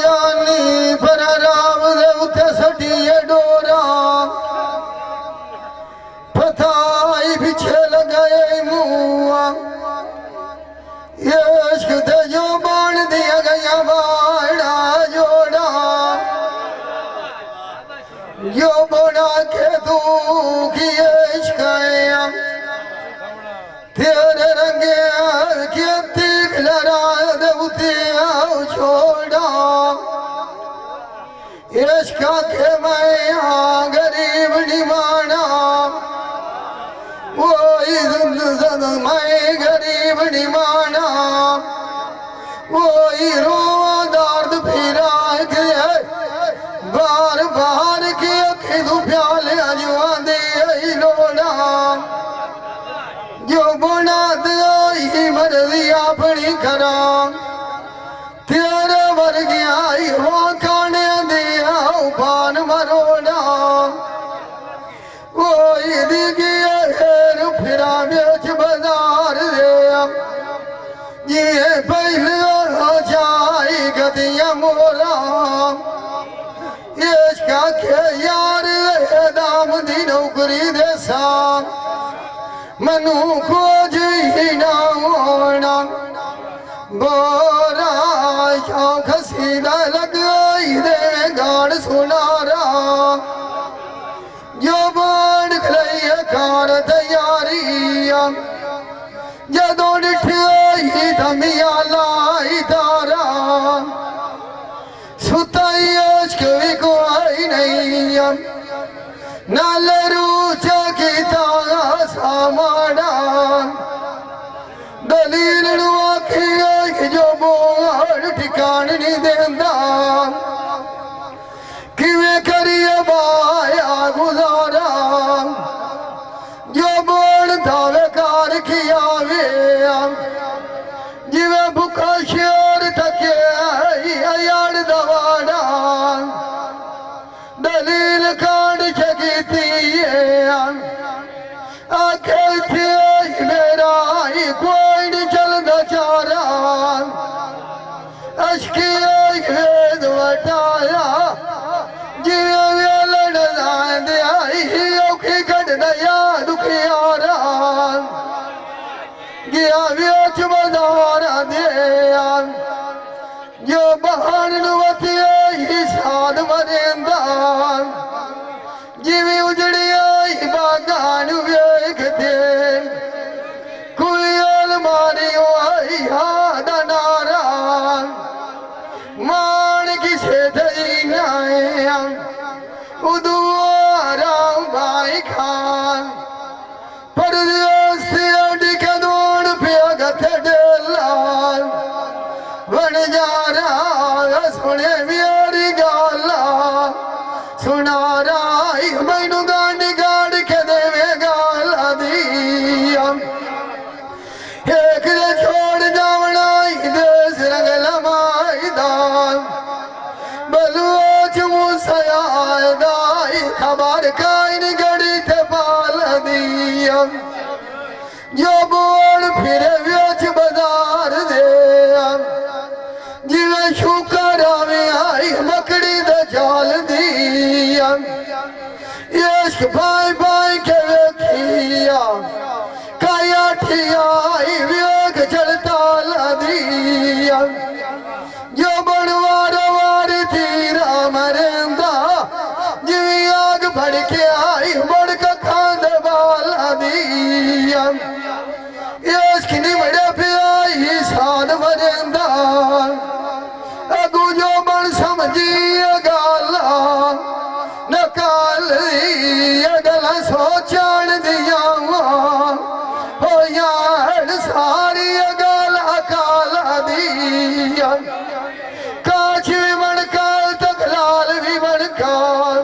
जानी पर राम दे उते सटिए डोरा फथाई पिछे लगाए मुआ इश्क दे जो बाण दिया गया बाड़ा जोड़ा जो बड़ा के तू की इश्क तेरे रंगे की लड़ा दे उते छोड़ा इश्क के मैं गरीब निमाना वो मैं गरीब निमाना वो रो दर्द फिरा के बार बार के अखिदू प्याले अजुआ दे लोड़ा जो बना दे मर्जी अपनी करा तेरे वर्गिया हो खाने दिया पान मरोड़ा कोई दिखिए फिरा बेच बाजार ये पहले जाई गदिया मोरा इसका के यार दाम दी नौकरी दे सा मनु खोज ही ना होना बोरा शौक सीधा लगाई दे गाड़ सुनारा जो बाण खलैया कार तैयारी जदों डिठी धमिया लाई तारा सुताई इश्क भी कोई नहीं नाल रूच किता सामाड़ा दलील आखी जो बोल ठिकान नहीं देंदा किवें करिए बाया गुजारा जो बोल दावे कार किया वे जिवे भुखा शेर थके यार दवाड़ा दलील कांड चकीती आखे थे मेरा कोई नहीं चलता चारा अशकी भेद वटाया जिवे लड़ दिया औखी कट दया दुखियारा गया बेच बाजार दे जो बहान वतिया ही साध मरेंदा जिवे उजड़िया बागान वेखते कोई अलमारी आई हाद नारा मान किसे थई नाया उदुआरा भाई खान परदेस अड के दौड़ पे गथ डेलाल बन जा रहा सुने मेरी गाला सुना राई मैनू गांड गाड़ के देवे गाला दिया एक दे छोड़ जावना देश रंग लमाई दाल बलूच मुसया दाई खबर काइन गड़ी थे पाल दिया जो बोल फिर बेच बाजार दे जिवे शुकर आई मकड़ी द जाल दिया इश्क भाई भाई के वेखिया काया ठियाई वेग चलता दिया जो बनवार वार थी राम रेंदा जिवे आग भड़ के आई बड़ का खांद वाला दिया इश्क निमड़े पे आई साध मरेंदा अगू जो बन समझी गाला नकाल गला सोचण दिया हो यार सारी गाला काला दिया काश भी बनकाल तक लाल भी बनकाल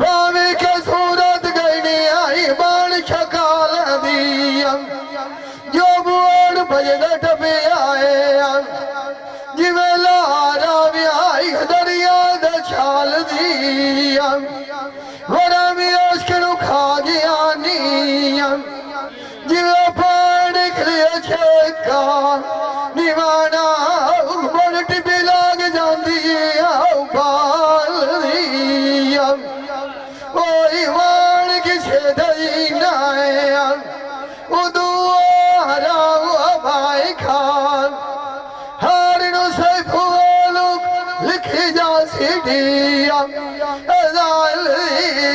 बावे के सूरत गई आई बाण छकाल दिया जो बोल भजन टपे आए जिवे लारा भी आई दरिया द छाल दिया बड़ा भी उश्क खा गया नी जिवे पानी खलिया छे ਗਾ ਨਿਵਾਣਾ ਉਮਰ ਟਿੱਬੀ ਲੱਗ ਜਾਂਦੀ ਆ ਬਾਲਦੀ ਆ ਓਏ ਵਾਣ ਕਿਸੇ ਦਈ ਨਾ ਆ ਉਦੋਂ ਹਰਾ ਭਾਈ ਖਾਨ ਹਰ ਨੂੰ ਸੈਫੋਲੂ ਲਿਖੀ ਜਾ ਸੀਡੀਆ ਅਜ਼ਾਲ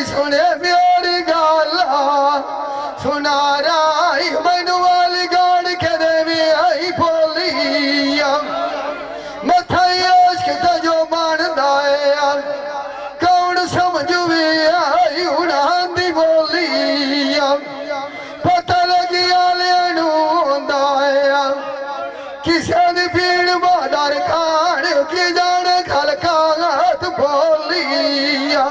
ਸੁਣੇ ਮੇਰੀ ਗੱਲ ਸੁਣਾ ਰਾਈ ਮੈਨੂੰ ਵਾਲੀ ਗਾੜ ਕੇ ਦੇਵੀ ਆਈ ਬੋਲੀਆ ਮੱਥਾ ਇਸ਼ਕ ਦਾ ਜੋ ਬਣਦਾ ਆ ਕੌਣ ਸਮਝੂ ਵੀ ਆਈ ਉਨਾਂ ਦੀ ਬੋਲੀਆ ਪਤਾ ਲੱਗਿਆ ਲਿਆ ਨੂੰ ਹੁੰਦਾ ਆ ਕਿਸੇ ਦੀ ਭੀੜ ਬਾਦਰ ਖਾਣ ਕੀ ਜਾਣ ਖਲਕਾਤ ਬੋਲੀਆ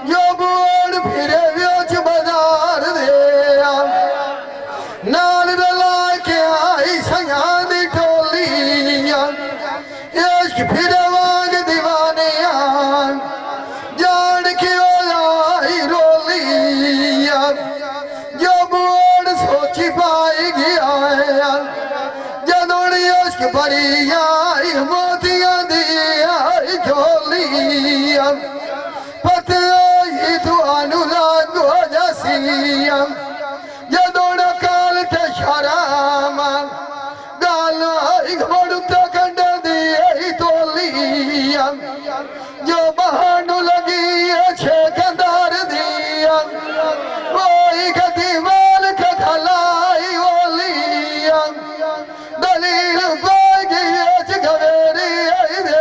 ਜੋ ਬੋੜ ਫਿਰੇ ਵਿੱਚ ਬਾਜ਼ਾਰ ਦੇ ਆ ਨਾਲ ਰਲਾ ਕੇ ਆਈ ਸੰਗਾਂ ਦੀ ਟੋਲੀਆਂ ਇਸ਼ਕ ਫਿਰ ਵਾਂਗ دیਵਾਨਿਆਂ ਜਾਣ ਕੇ ਆਈ ਰੋਲੀਆਂ ਜੋ ਬੋੜ ਸੋਚੀ ਪਾਈ ਗਿਆ ਜਦੋਂ ਇਸ਼ਕ ਭਰੀ ਆਈ ਮੋਤੀਆਂ ਦੀ ਆਈ ਝੋਲੀਆਂ ਪਤਾ ਹੀ ਤੁਹਾਨੂੰ ਲੱਗੋ ਜਸੀਆਂ ਜਦੋਂ ਨਾ ਕਾਲ ਤੇ ਸ਼ਰਾਮ ਗਾਲ ਇੱਕ ਬੜੂ ਤੇ ਕੰਡੇ ਦੀ ਆਈ ਤੋਲੀਆਂ ਜੋ ਬਾਹਰ ਨੂੰ ਲੱਗੀ ਛੇ ਕੰਦਾਰ ਦੀਆਂ ਕੋਈ ਕਦੀ ਮਾਲਕ ਖਲਾਈ ਓਲੀਆਂ ਦਲੀਲ ਕੋਈ ਗਈ ਜਗਵੇਰੀ ਆਈ ਦੇ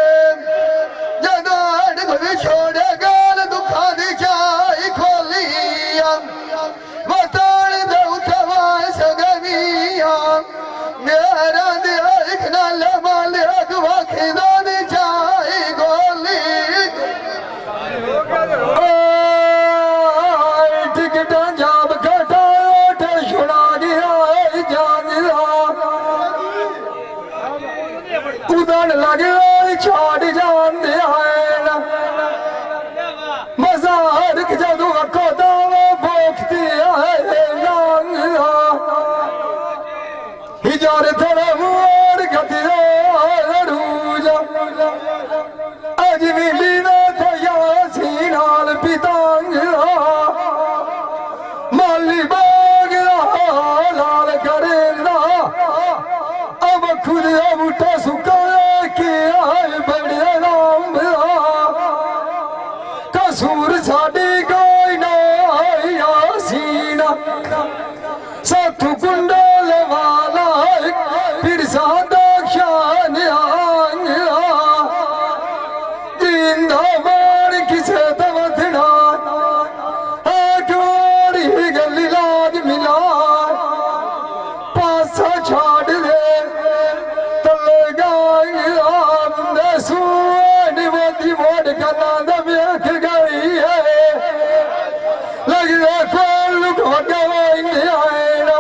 ਜਦੋਂ ਅੜ ਕੋਈ ਛੋੜੇ ਗਾਲ ਦੁੱਖਾਂ ਦੀ ਚਾਈ ਖੋਲੀਆਂ ਵਤਾਲ ਦੇ ਉਠਵਾ ਸਗਵੀਆਂ ਮੇਰਾ ਦੇ ਇੱਕ ਨਾਲ ਮਾਲਿਕ ਵਖਦਾ ਦੀ ਚਾਈ ਗੋਲੀ ਟਿਕਟਾਂ ਜਾਬ ਘਟਾ ਤੇ ਛੁੜਾ ਗਿਆ ਜਾਗਦਾ ਉਦਣ ਲੱਗਿਆ ਛਾੜ ਜਾਂਦੇ ਆਏ ਨਾ ਮਜ਼ਾਰ ਜਦੋਂ ਅੱਖੋਂ ਦਾਵਾ ਭੋਖਦੀ ਆਏ ਲੰਘਦਾ ਹਿਜਾਰ ਥੜਾ ਮੋੜ ਖਤਰਾ ਰੂਜਾ ਅਜ ਵੀ ਲੀਨਾ ਥਿਆ ਸੀ ਨਾਲ ਪਿਤਾਂਗਦਾ ਮਾਲੀ ਬਾਗ ਦਾ ਲਾਲ ਕਰੇਂਦਾ ਅਬ ਖੁਦ ਆ ਬੂਟਾ ਸੁੱਕਾ ਕੇ ਆਏ ਬੜੇ ਰਾਮ ਕਸੂਰ ਸਾਡੀ ਕੋਈ ਨਾ ਆਸੀਨਾ ਸਾਥੂ ਕੁੰਡਲ ਵਾਲਾ ਫਿਰ ਸਾਦਾ ਸ਼ਾਨ ਆਂਗਾ ਜਿੰਦਾ ਮਾਰ ਕਿਸੇ ਤਵਥਣਾ ਆ ਜੋੜੀ ਗੱਲ ਲਾਜ ਮਿਲਾ ਪਾਸਾ ਛਾੜ ਦੇ ਤਲੇ ਗਾਇਆ ਬੰਦੇ ਸੂਨ ਵਦੀ ਮੋੜ ਕਨਾ ਦਾ ਵੇਖ ਗਈ ਹੈ ਲੱਗਦਾ ਕੋਲ ਲੁਕੋ ਗਵਾਈ ਆਏ ਨਾ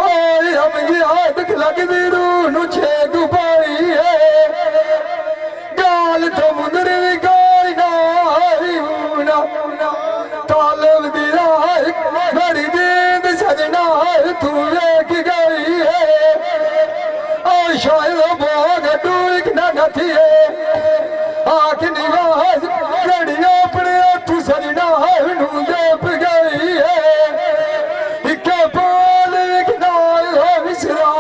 ਓਏ ਹਮ ਯਾਦ ਲੱਗਦੀ ਰੂਹ ਨੂੰ ਛੇਕ ਪਾਈ ਹੈ ਗਾਲ ਤੋਂ ਮੁੰਦਰੀ ਕੋਈ ਨਾ ਆਈ ਹੁਣਾ ਤਾਲਬ ਦੀ ਰਾਹ ਮੇਰੀ ਦੀਦ ਸਜਣਾ ਤੂੰ ਵੇਖ ਗਈ ਹੈ ਓ ਸ਼ਾਇਦ ਬੋਗ ਤੂੰ ਇੱਕ ਨਾ ਨਥੀਏ ਆਖ ਨਿਵਾਜ਼ ਲੜੀ ਆਪਣੇ ਤੂੰ ਸਜਣਾ ਨੂੰ ਦੇਪ ਗਈ ਹੈ ਇੱਕੇ ਪਾਲ ਇੱਕ ਨਾਲ ਵਿਸਰਾ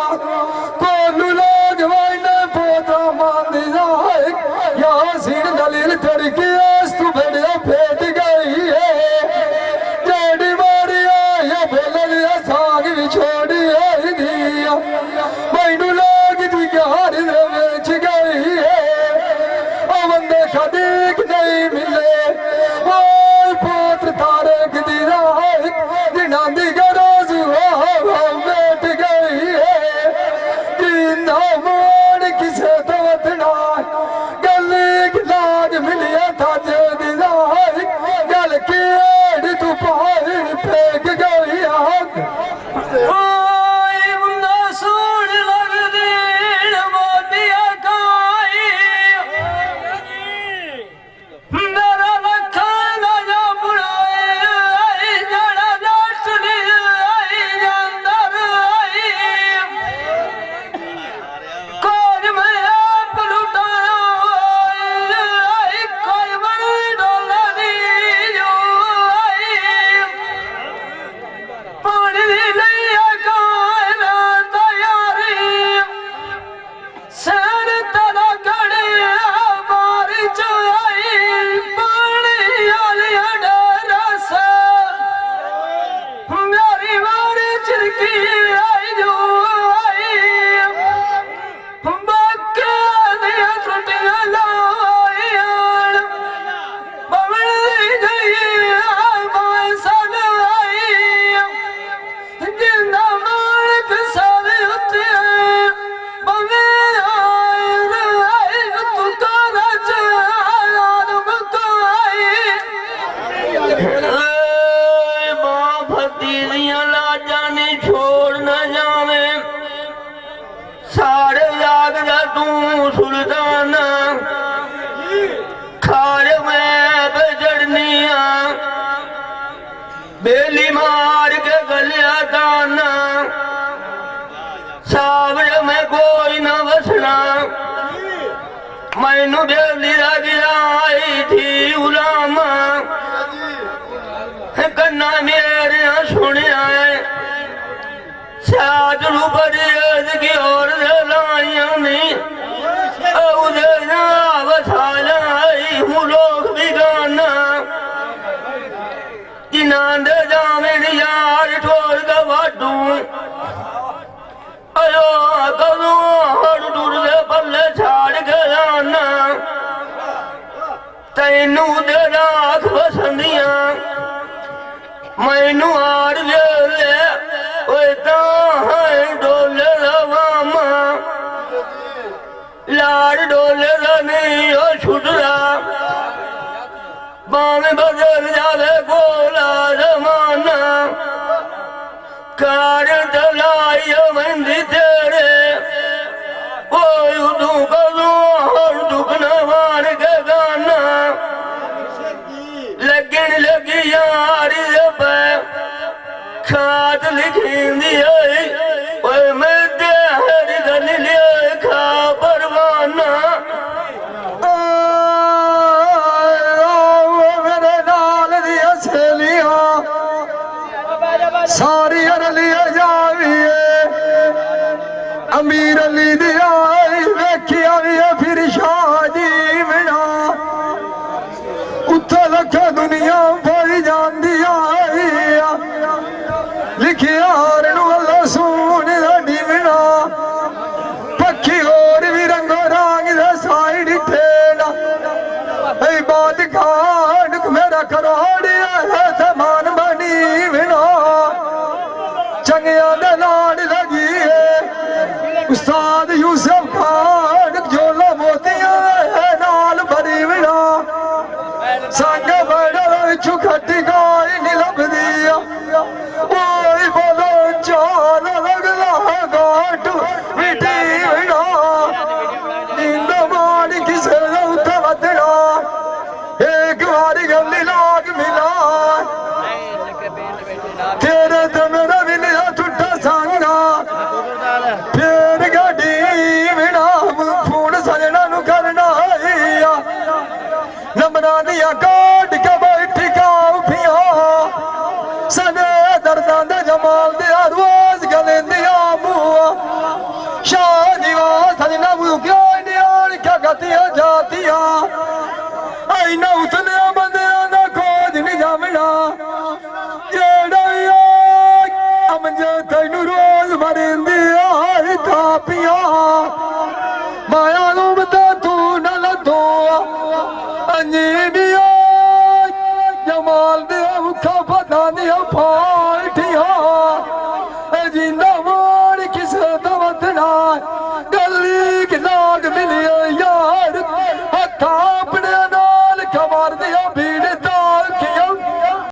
सुल्तान खार में बजड़निया बेली मार के गलिया दाना सावर में कोई न बसना मैनू बेली गिराई थी उलामा कन्ना मेरे सुनिया साजलू बड़ी की और लाइया नहीं बसाई हूँ लोग भी गाना जिन्हें जामिन यार ठोर का वाडू अयो कदू हर दूर दे पल्ले छाड़ के जाना तैनू दे राख बसंदिया मैनू हार ले डोले मामा लाड़ डोले का नहीं हो छुटरा बाम बदल जावे गोला जमाना कार दलाई मंदी तेरे कोई उदू कदू हर दुखना मार के गाना लगन लगी यार खाद लिखी मैं देहर गल लिया खा परवाना मेरे नाल दिया सहेलियां सारी रलिया जाविए अमीर अली दिया वेखिया भी फिर शादी बिना उत्थे लखा दुनिया भरी जाती लिखिया अल्लाह सोने दी बिना पक्षी और भी रंगो रंग साइड ठेला बात काट मेरा करोड़िया है समान बनी बिना चंगिया दे लाड़ लगी है उस्ताद यूसुफ खान जोला मोतिया है नाल भरी बिना संग बड़ा चुखटी गाय नी लभदिया ओए बोलो चाल लगला गाट मिटी बिना नींद मार किसे उठा वदना एक बारी गली लाग मिला तेरे ते मेरा मिलिया टूटा संगा फिर गाड़ी बिना फोन सजना नु करना आईया नंबरा दिया काट के बैठी काफिया सने दर्दां दे जमाल दिया रोज गले दिया मुआ शाह निवास सजना मुक्या नियाल क्या गतिया जातिया आई ना उतने बंदे ना खोज नहीं जामना जेड़ा अमजे तैनू रोज मरिंदी आई थापिया माया नूम ते तू न लदो अंजी भी जमाल दिया मुखा पता नहीं